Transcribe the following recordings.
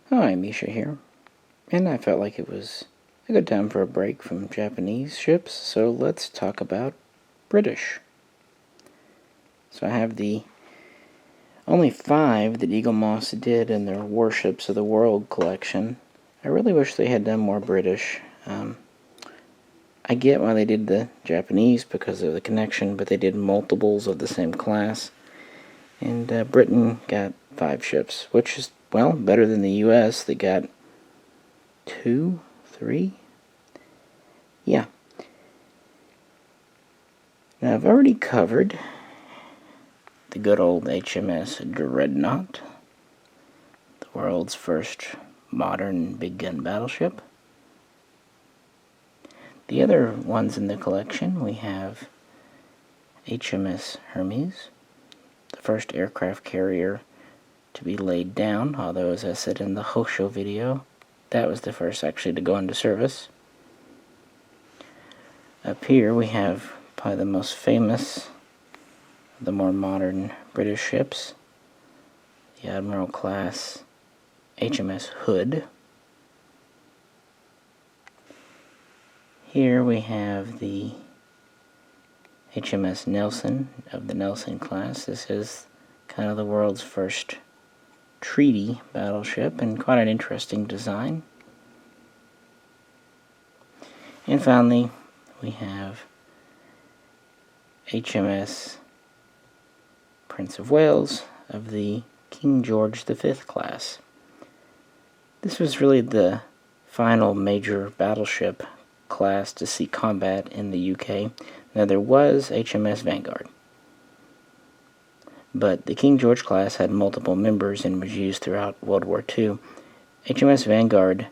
Hi, Misha here, and I felt like it was a good time for a break from Japanese ships, so let's talk about British. So I have the only 5 that Eagle Moss did in their Warships of the World collection. I really wish they had done more British. I get why they did the Japanese because of the connection, but they did multiples of the same class, and Britain got 5 ships, which is, well, better than the US. They got 2, 3? Yeah. Now, I've already covered the good old HMS Dreadnought, the world's first modern big gun battleship. The other ones in the collection, we have HMS Hermes, the first aircraft carrier to be laid down, although as I said in the Hosho video, that was the first actually to go into service. Up here we have probably the most famous, the more modern British ships, the Admiral class HMS Hood. Here we have the HMS Nelson of the Nelson class. This is kind of the world's first treaty battleship and quite an interesting design. And finally, we have HMS Prince of Wales of the King George V class. This was really the final major battleship class to see combat in the UK. Now there was HMS Vanguard, but the King George class had multiple members and was used throughout World War II. HMS Vanguard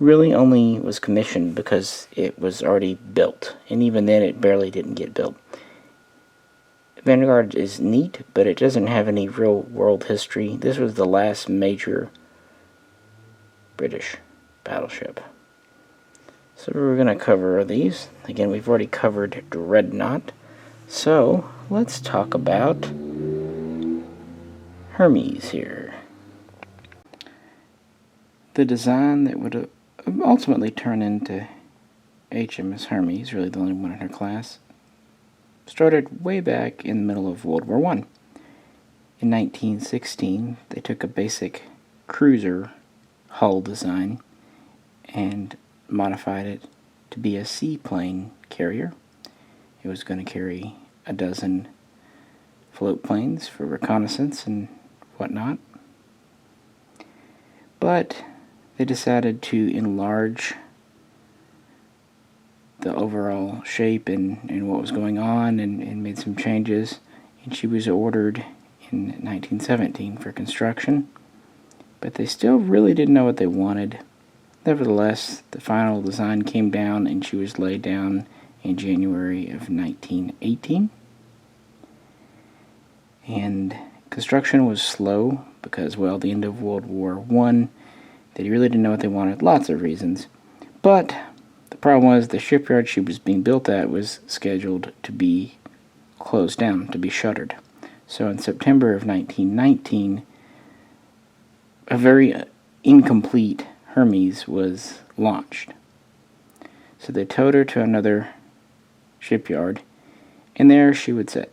really only was commissioned because it was already built, and even then it barely didn't get built. Vanguard is neat, but it doesn't have any real world history. This was the last major British battleship. So we're going to cover these. Again, we've already covered Dreadnought. So let's talk about Hermes here. The design that would ultimately turn into HMS Hermes, really the only one in her class, started way back in the middle of World War I. In 1916, they took a basic cruiser hull design and modified it to be a seaplane carrier. It was going to carry a dozen float planes for reconnaissance and whatnot. But they decided to enlarge the overall shape and what was going on and made some changes. And she was ordered in 1917 for construction. But they still really didn't know what they wanted. Nevertheless, the final design came down and she was laid down in January of 1918. And construction was slow because, well, the end of World War I, they really didn't know what they wanted, lots of reasons. But the problem was the shipyard she was being built at was scheduled to be closed down, to be shuttered. So in September of 1919, a very incomplete Hermes was launched. So they towed her to another shipyard, and there she would sit.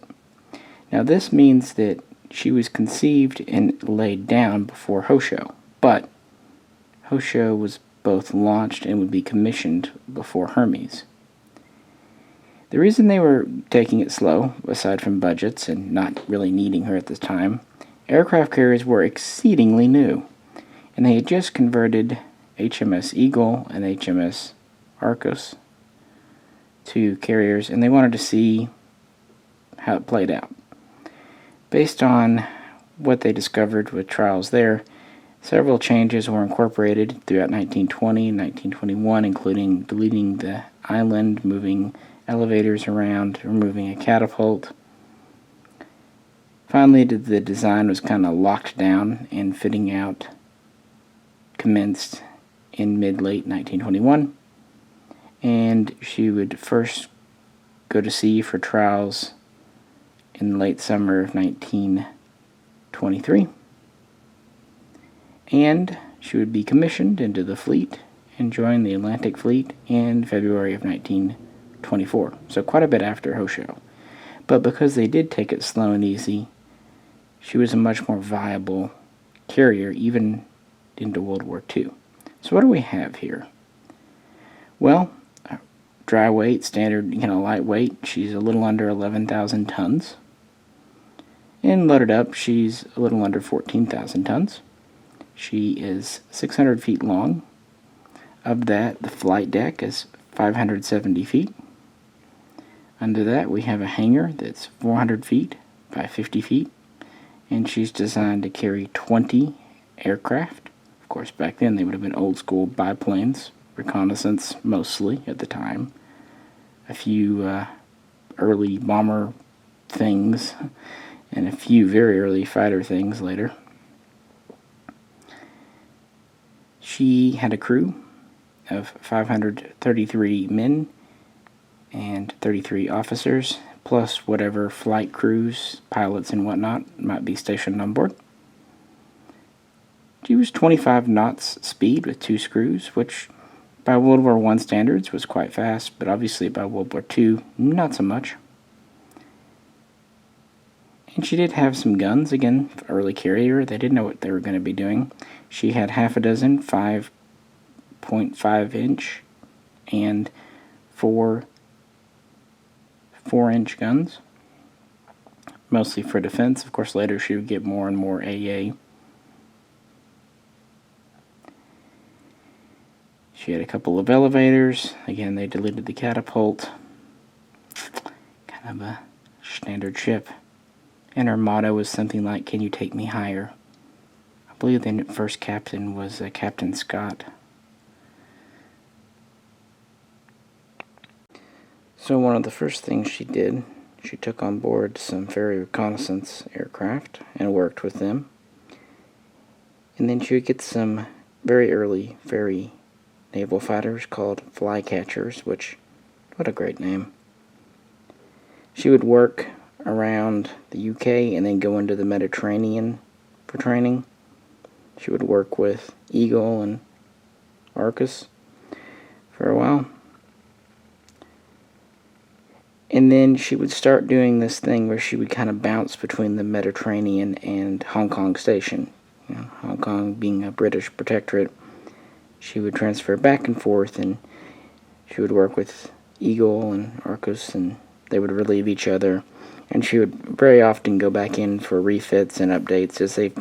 Now this means that she was conceived and laid down before Hosho, but Hosho was both launched and would be commissioned before Hermes. The reason they were taking it slow, aside from budgets and not really needing her at the time, aircraft carriers were exceedingly new, and they had just converted HMS Eagle and HMS Arcos to carriers, and they wanted to see how it played out. Based on what they discovered with trials there, several changes were incorporated throughout 1920 and 1921, including deleting the island, moving elevators around, removing a catapult. Finally, the design was kind of locked down, and fitting out commenced in mid-late 1921, and she would first go to sea for trials in late summer of 1923, and She would be commissioned into the fleet and joined the Atlantic Fleet in February of 1924, so quite a bit after Hosho. But because they did take it slow and easy, she was a much more viable carrier even into World War II. So what do we have here? Well, dry weight, standard, lightweight, she's a little under 11,000 tons. And loaded up, she's a little under 14,000 tons. She is 600 feet long. Of that, the flight deck is 570 feet. Under that, we have a hangar that's 400 feet by 50 feet. And she's designed to carry 20 aircraft. Of course, back then they would have been old school biplanes, reconnaissance mostly at the time. A few early bomber things, and a few very early fighter things later. She had a crew of 533 men and 33 officers, plus whatever flight crews, pilots, and whatnot might be stationed on board. She was 25 knots speed with 2 screws, which by World War I standards was quite fast, but obviously by World War II, not so much. And she did have some guns, again, early carrier. They didn't know what they were going to be doing. She had half a dozen 5.5 inch and 4-inch guns, mostly for defense. Of course, later she would get more and more AA. She had a couple of elevators. Again, they deleted the catapult. Kind of a standard ship. And her motto was something like, "Can you take me higher?" I believe the first captain was Captain Scott. So one of the first things she did, she took on board some ferry reconnaissance aircraft and worked with them. And then she would get some very early ferry naval fighters called flycatchers, which, what a great name. She would work around the UK and then go into the Mediterranean for training. She would work with Eagle and Arcus for a while. And then she would start doing this thing where she would kind of bounce between the Mediterranean and Hong Kong station. Hong Kong being a British protectorate, she would transfer back and forth, and she would work with Eagle and Arcus, and they would relieve each other. And she would very often go back in for refits and updates as they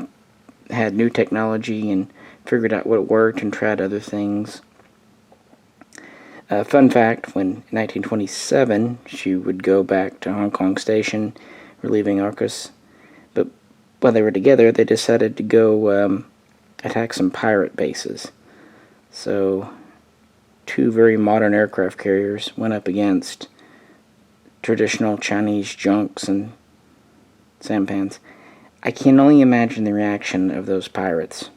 had new technology and figured out what worked and tried other things. Fun fact, when in 1927 she would go back to Hong Kong Station, relieving Arcus, but while they were together they decided to go attack some pirate bases. So 2 very modern aircraft carriers went up against traditional Chinese junks and sampans. I can only imagine the reaction of those pirates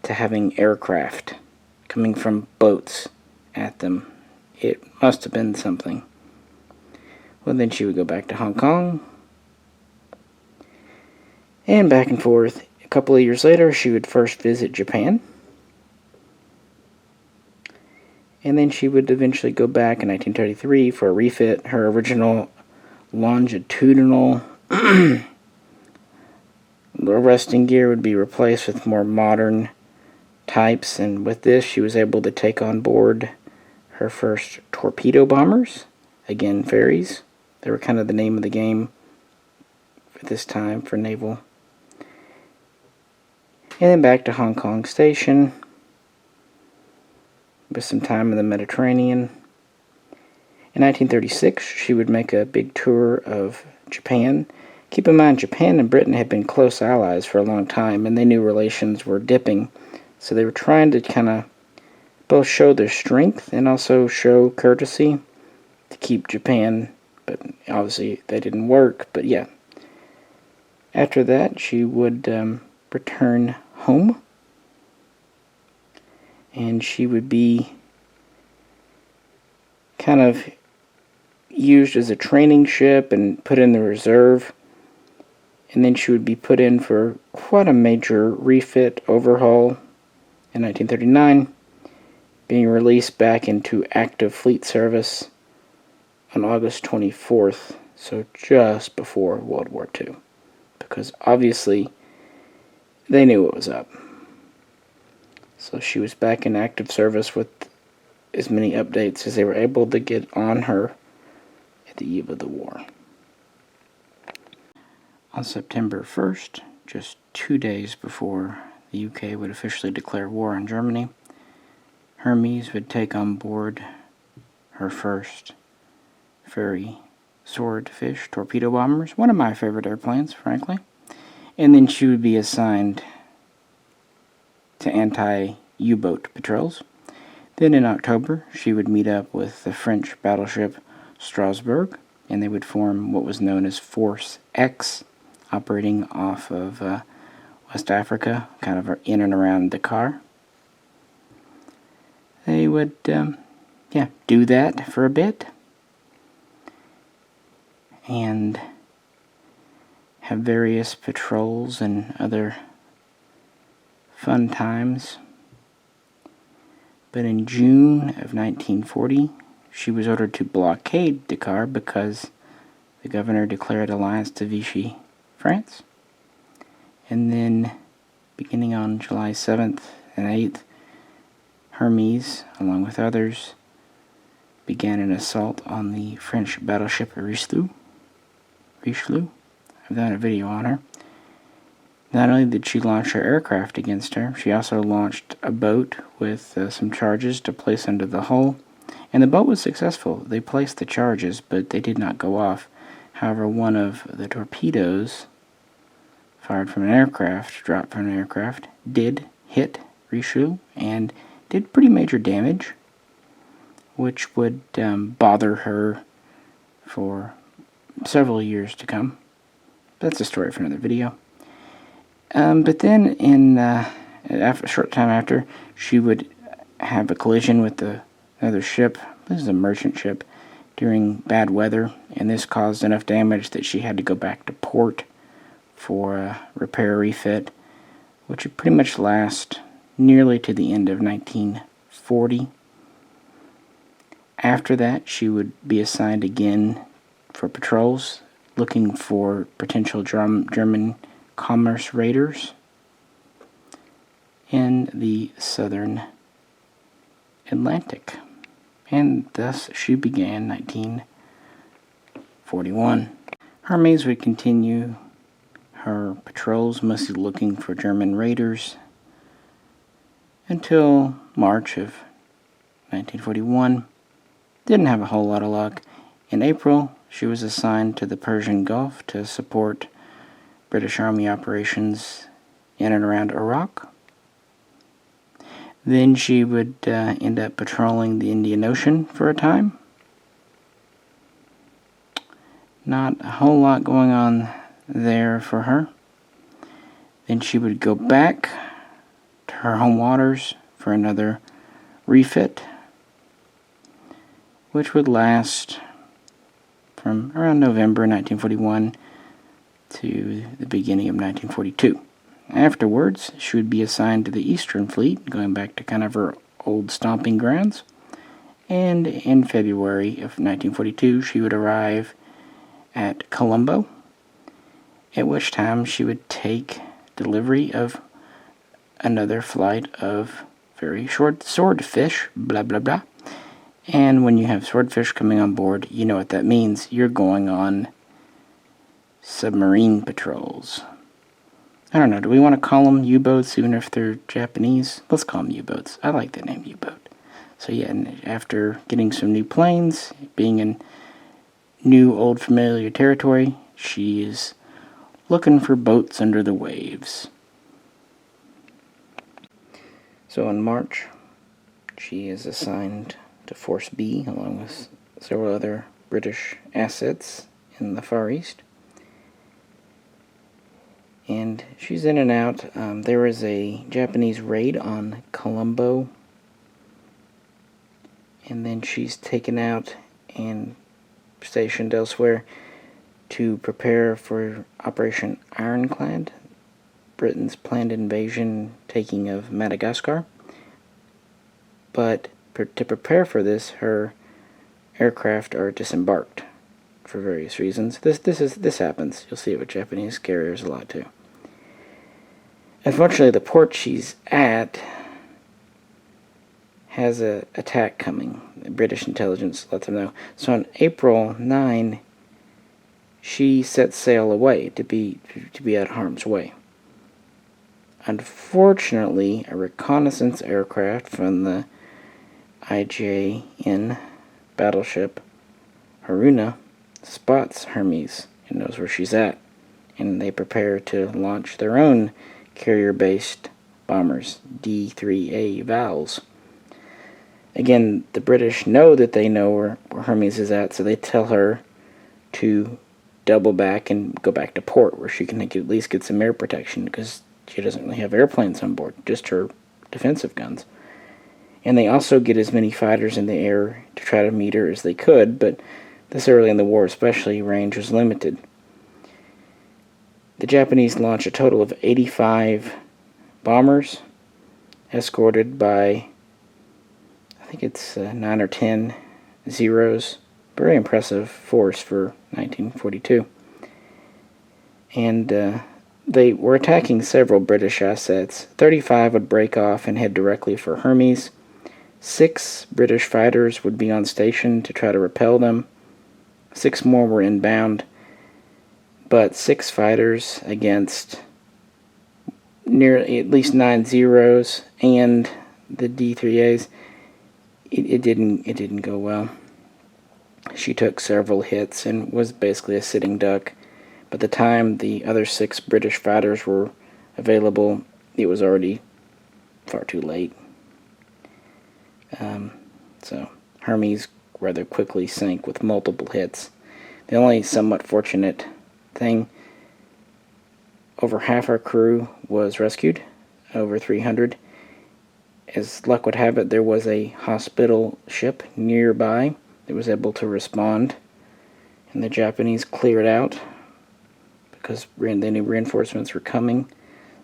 to having aircraft coming from boats at them. It must have been something. Well, then she would go back to Hong Kong and back and forth. A couple of years later, she would first visit Japan. And then she would eventually go back in 1933 for a refit. Her original longitudinal resting gear would be replaced with more modern types, and with this she was able to take on board her first torpedo bombers, again ferries. They were kind of the name of the game at this time for naval. And then back to Hong Kong Station with some time in the Mediterranean. In 1936, she would make a big tour of Japan. Keep in mind, Japan and Britain had been close allies for a long time, and they knew relations were dipping. So they were trying to kind of both show their strength and also show courtesy to keep Japan, but obviously that didn't work. But yeah, after that, she would return home, and she would be kind of used as a training ship and put in the reserve, and then she would be put in for quite a major refit overhaul in 1939, being released back into active fleet service on August 24th, so just before World War II, because obviously they knew what was up. So she was back in active service with as many updates as they were able to get on her at the eve of the war. On September 1st, just 2 days before the UK would officially declare war on Germany, Hermes would take on board her first Fairey Swordfish torpedo bombers, one of my favorite airplanes, frankly. And then she would be assigned to anti-U-boat patrols. Then in October, she would meet up with the French battleship Strasbourg, and they would form what was known as Force X, operating off of West Africa, kind of in and around Dakar. They would, do that for a bit, and have various patrols and other fun times. But in June of 1940, she was ordered to blockade Dakar because the governor declared alliance to Vichy France. And then, beginning on July 7th and 8th, Hermes, along with others, began an assault on the French battleship Richelieu. I've done a video on her. Not only did she launch her aircraft against her, she also launched a boat with some charges to place under the hull. And the boat was successful. They placed the charges, but they did not go off. However, one of the torpedoes fired from an aircraft, dropped from an aircraft, did hit Richelieu and did pretty major damage, which would bother her for several years to come. That's a story for another video. But then, a short time after, she would have a collision with another ship. This is a merchant ship during bad weather, and this caused enough damage that she had to go back to port for a repair refit, which would pretty much last nearly to the end of 1940. After that, she would be assigned again for patrols, looking for potential German commerce raiders in the southern Atlantic. And thus she began 1941. Hermes would continue her patrols, mostly looking for German raiders, until March of 1941. Didn't have a whole lot of luck. In April, she was assigned to the Persian Gulf to support British Army operations in and around Iraq. Then she would end up patrolling the Indian Ocean for a time. Not a whole lot going on there for her. Then she would go back to her home waters for another refit, which would last from around November 1941 to the beginning of 1942. Afterwards, she would be assigned to the Eastern Fleet, going back to kind of her old stomping grounds. And in February of 1942, she would arrive at Colombo, at which time she would take delivery of another flight of very short swordfish, blah blah blah. And when you have swordfish coming on board, you know what that means. You're going on submarine patrols. I don't know, do we want to call them U-boats even if they're Japanese? Let's call them U-boats. I like the name U-boat. So yeah, and after getting some new planes, being in new old familiar territory, she is looking for boats under the waves. So in March, she is assigned to Force B along with several other British assets in the Far East. And she's in and out. There was a Japanese raid on Colombo, and then she's taken out and stationed elsewhere to prepare for Operation Ironclad, Britain's planned invasion taking of Madagascar. but to prepare for this, her aircraft are disembarked for various reasons. This happens. You'll see it with Japanese carriers a lot too. Unfortunately, the port she's at has an attack coming. The British intelligence let them know. So on April 9, she set sail away to be out of harm's way. Unfortunately, a reconnaissance aircraft from the IJN battleship Haruna spots Hermes and knows where she's at, and they prepare to launch their own carrier-based bombers, D-3A Vals. Again, the British know that they know where Hermes is at, so they tell her to double back and go back to port, where she can at least get some air protection, because she doesn't really have airplanes on board, just her defensive guns. And they also get as many fighters in the air to try to meet her as they could, but this early in the war especially, range was limited. The Japanese launched a total of 85 bombers, escorted by, I think it's 9 or 10 Zeros. Very impressive force for 1942. And they were attacking several British assets. 35 would break off and head directly for Hermes. 6 British fighters would be on station to try to repel them. 6 more were inbound, but 6 fighters against nearly at least 9 Zeros and the D3As. It didn't go well. She took several hits and was basically a sitting duck. By the time the other 6 British fighters were available, it was already far too late. So Hermes rather quickly sank with multiple hits. The only somewhat fortunate thing, over half our crew was rescued, over 300. As luck would have it, there was a hospital ship nearby that was able to respond, and the Japanese cleared out because they knew reinforcements were coming.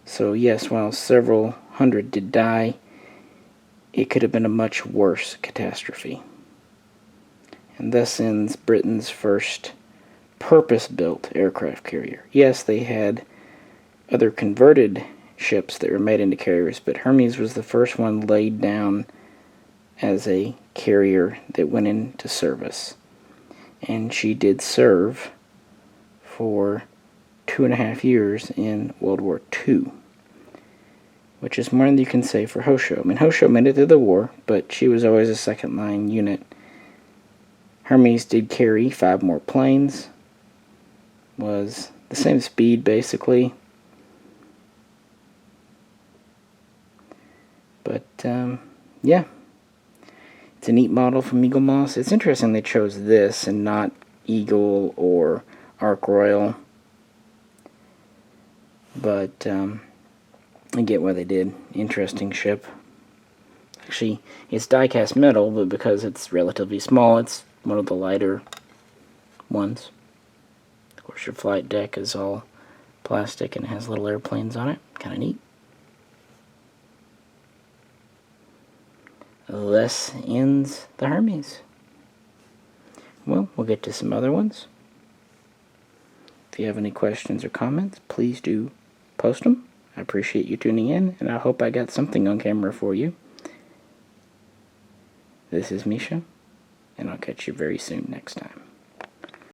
So yes, while several hundred did die, it could have been a much worse catastrophe. And thus ends Britain's first purpose-built aircraft carrier. Yes, they had other converted ships that were made into carriers, but Hermes was the first one laid down as a carrier that went into service. And she did serve for 2.5 years in World War II, which is more than you can say for Hosho. I mean, Hosho made it through the war, but she was always a second-line unit. Hermes did carry 5 more planes, was the same speed, basically. But, yeah. It's a neat model from Eagle Moss. It's interesting they chose this and not Eagle or Ark Royal. But, I get why they did. Interesting ship. Actually, it's die-cast metal, but because it's relatively small, it's one of the lighter ones. Of course, your flight deck is all plastic and has little airplanes on it. Kind of neat. Thus ends the Hermes. Well, we'll get to some other ones. If you have any questions or comments, please do post them. I appreciate you tuning in, and I hope I got something on camera for you. This is Misha, and I'll catch you very soon next time.